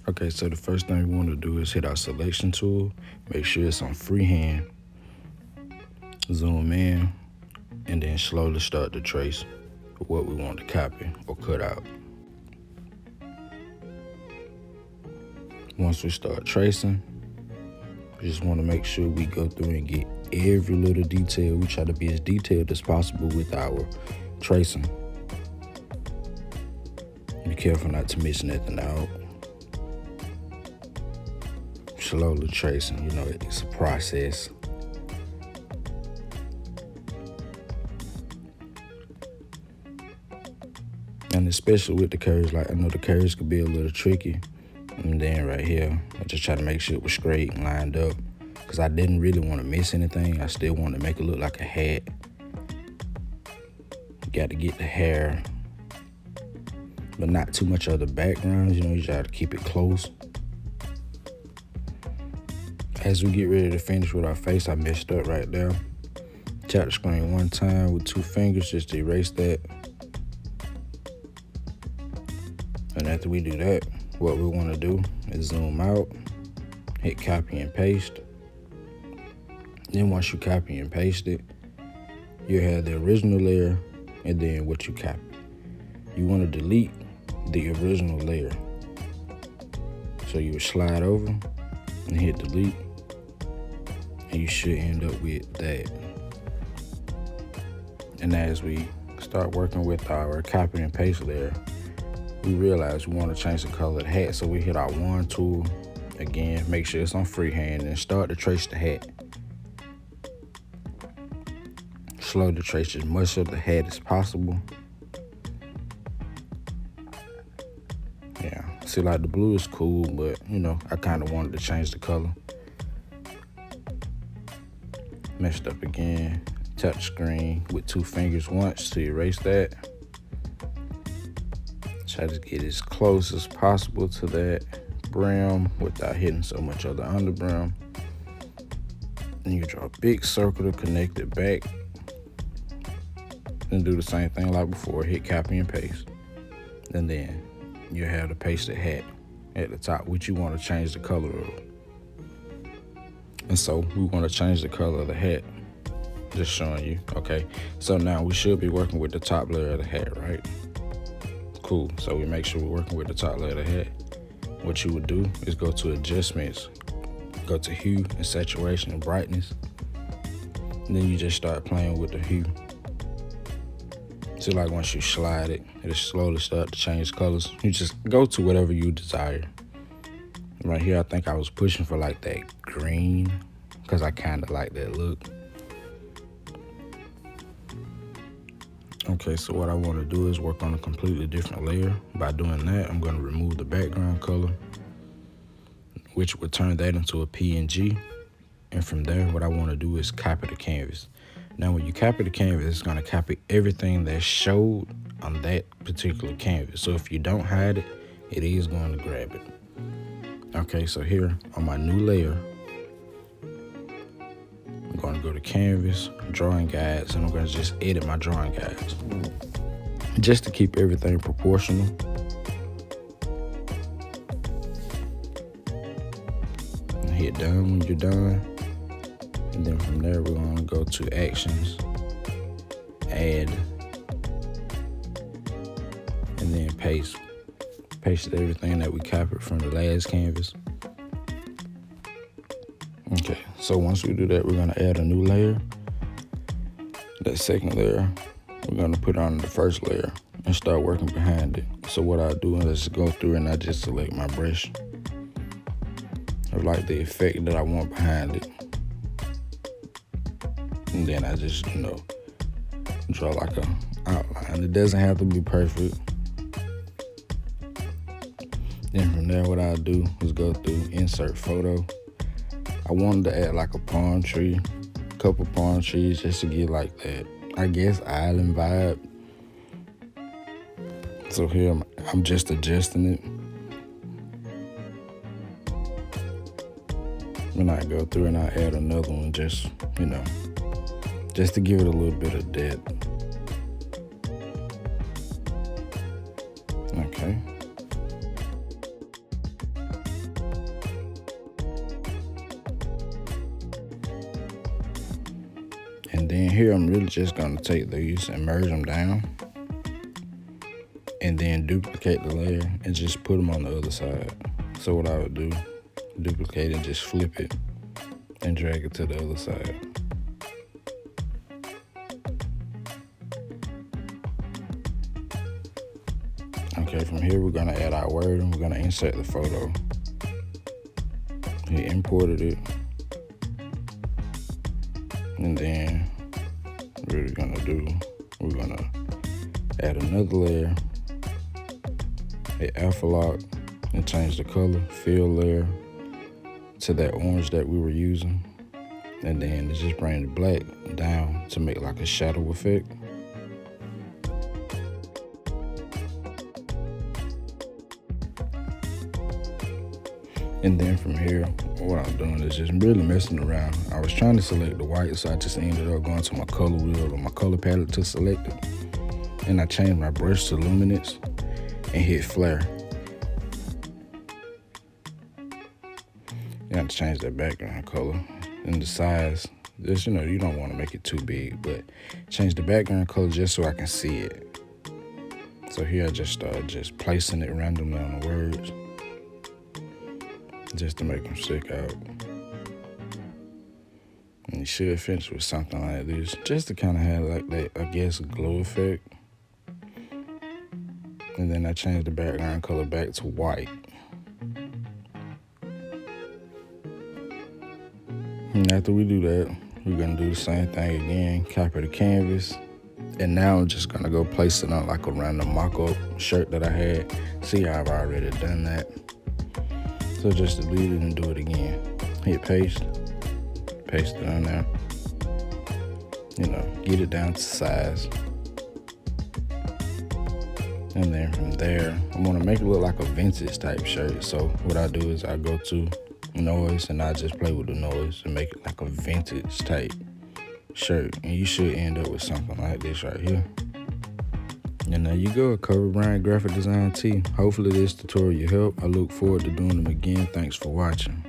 Okay, so the first thing we want to do is hit our selection tool. Make sure it's on freehand. Zoom in, and then slowly start to trace what we want to copy or cut out. Once we start tracing, we just want to make sure we go through and get every little detail. We try to be as detailed as possible with our tracing. Be careful not to miss nothing out. Slowly tracing, it's a process. And especially with the curves, like I know the curves could be a little tricky. And then right here, I just try to make sure it was straight and lined up, because I didn't really want to miss anything. I still want to make it look like a hat. You got to get the hair, but not too much of the background. You try to keep it close. As we get ready to finish with our face, I messed up right there. Tap the screen one time with 2 fingers just to erase that. And after we do that, what we want to do is zoom out, hit copy and paste. Then once you copy and paste it, you have the original layer and then what you copy. You want to delete the original layer. So you would slide over and hit delete, and you should end up with that. And as we start working with our copy and paste layer, we realize we want to change the color of the hat. So we hit our wand tool again, make sure it's on freehand, and start to trace the hat. Slowly trace as much of the hat as possible. Yeah, see, like the blue is cool, but I kind of wanted to change the color. Messed up again. Tap the screen with 2 fingers once to erase that. Try to get as close as possible to that brim without hitting so much of the underbrim. And you draw a big circle to connect it back. Then do the same thing like before, hit copy and paste. And then you have the pasted hat at the top, which you want to change the color of. And so we want to change the color of the hat. Just showing you, okay? So now we should be working with the top layer of the hat, right? Cool, so we make sure we're working with the top layer of the hat. What you would do is go to adjustments, go to hue and saturation and brightness. And then you just start playing with the hue. See, like once you slide it, it'll slowly start to change colors. You just go to whatever you desire. Right here, I think I was pushing for like that green, because I kind of like that look. Okay, so what I want to do is work on a completely different layer. By doing that, I'm going to remove the background color, which would turn that into a PNG. And from there, what I want to do is copy the canvas. Now, when you copy the canvas, it's going to copy everything that showed on that particular canvas. So if you don't hide it, it is going to grab it. Okay, so here on my new layer, I'm going to go to canvas, drawing guides, and I'm going to just edit my drawing guides just to keep everything proportional. And hit done when you're done. And then from there, we're going to go to actions, add, and then paste. Paste everything that we copied from the last canvas. Okay, so once we do that, we're gonna add a new layer. That second layer, we're gonna put on the first layer and start working behind it. So what I do is just go through and I just select my brush of like the effect that I want behind it. And then I just, draw like a outline. It doesn't have to be perfect. Then from there, what I'll do is go through insert photo. I wanted to add like a palm tree, a couple palm trees, just to get like that, I guess, island vibe. So here I'm just adjusting it. And I go through and I add another one just, just to give it a little bit of depth. Okay. And then here I'm really just gonna take these and merge them down, and then duplicate the layer and just put them on the other side. So what I would do, duplicate and just flip it and drag it to the other side. Okay, from here we're gonna add our word and we're gonna insert the photo. We imported it. And then what we're gonna do, we're gonna add another layer, hit alpha lock, and change the color, fill layer to that orange that we were using. And then just bring the black down to make like a shadow effect. And then from here, what I'm doing is just really messing around. I was trying to select the white, so I just ended up going to my color wheel or my color palette to select it. And I changed my brush to luminance and hit flare. You have to change that background color and the size. Just, you don't want to make it too big, but change the background color just so I can see it. So here I just start just placing it randomly on the words, just to make them stick out. And you should finish with something like this, just to kind of have like that, I guess, glow effect. And then I changed the background color back to white. And after we do that, we're gonna do the same thing again, copy the canvas. And now I'm just gonna go place it on like a random mock-up shirt that I had. See how I've already done that. So just delete it and do it again. Hit paste it on there. Get it down to size. And then from there, I want to make it look like a vintage type shirt. So what I do is I go to noise and I just play with the noise and make it like a vintage type shirt. And you should end up with something like this right here. And there you go, Kobe Bryant Graphic Design Tee. Hopefully this tutorial helped. I look forward to doing them again. Thanks for watching.